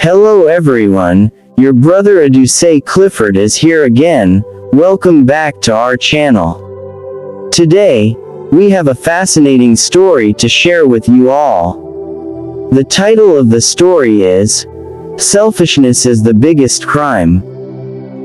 Hello everyone, your brother Adusei Clifford is here again. Welcome back to our channel. Today, we have a fascinating story to share with you all. The title of the story is, Selfishness is the Biggest Crime.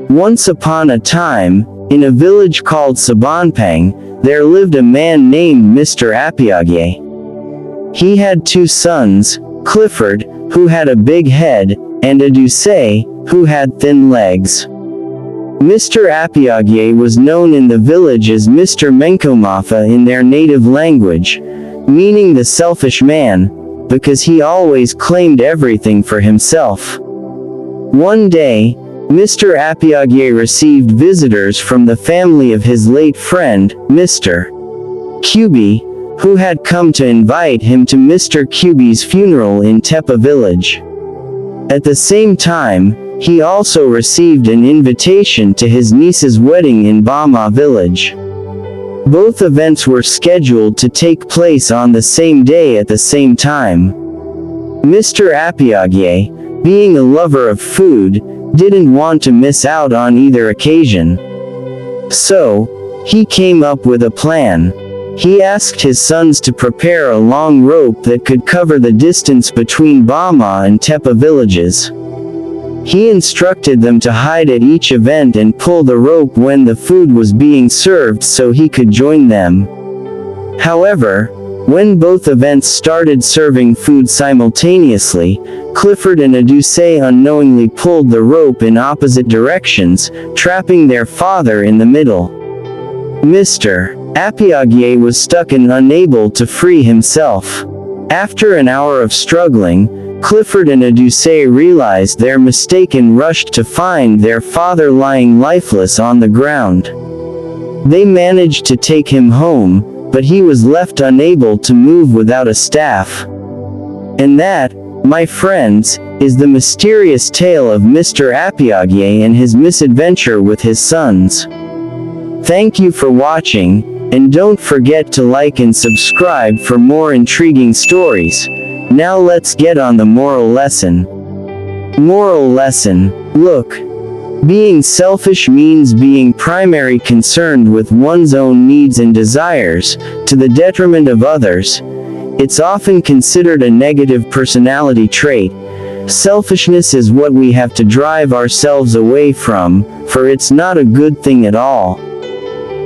Once upon a time, in a village called Sabanpang, there lived a man named Mr. Apiagye. He had two sons, Clifford, who had a big head, and Adusei, who had thin legs. Mr. Apiagye was known in the village as Mr. Menkomafa in their native language, meaning the selfish man, because he always claimed everything for himself. One day, Mr. Apiagye received visitors from the family of his late friend, Mr. Cubi, who had come to invite him to Mr. Cubi's funeral in Tepa village. At the same time, he also received an invitation to his niece's wedding in Bama village. Both events were scheduled to take place on the same day at the same time. Mr. Apiagye, being a lover of food, didn't want to miss out on either occasion. So, he came up with a plan. He asked his sons to prepare a long rope that could cover the distance between Bama and Tepa villages. He instructed them to hide at each event and pull the rope when the food was being served so he could join them. However, when both events started serving food simultaneously, Clifford and Adusei unknowingly pulled the rope in opposite directions, trapping their father in the middle. Mr. Apiagye was stuck and unable to free himself. After an hour of struggling, Clifford and Adusei realized their mistake and rushed to find their father lying lifeless on the ground. They managed to take him home, but he was left unable to move without a staff. And that, my friends, is the mysterious tale of Mr. Apiagye and his misadventure with his sons. Thank you for watching, and don't forget to like and subscribe for more intriguing stories. Now let's get on the moral lesson. Moral lesson: look. Being selfish means being primarily concerned with one's own needs and desires, to the detriment of others. It's often considered a negative personality trait. Selfishness is what we have to drive ourselves away from, for it's not a good thing at all.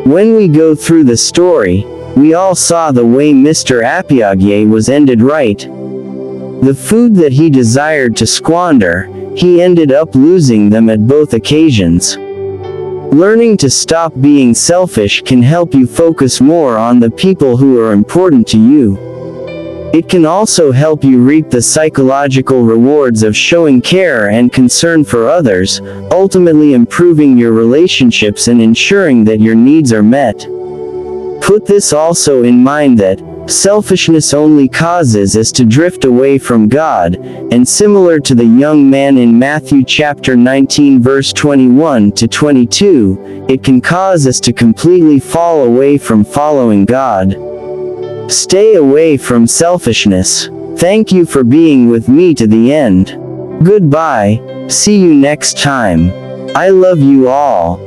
When we go through the story, we all saw the way Mr. Apiagye was ended right. The food that he desired to squander, he ended up losing them at both occasions. Learning to stop being selfish can help you focus more on the people who are important to you. It can also help you reap the psychological rewards of showing care and concern for others, ultimately improving your relationships and ensuring that your needs are met. Put this also in mind that selfishness only causes us to drift away from God, and similar to the young man in Matthew chapter 19 verse 21 to 22, it can cause us to completely fall away from following God. Stay away from selfishness. Thank you for being with me to the end. Goodbye, see you next time. I love you all.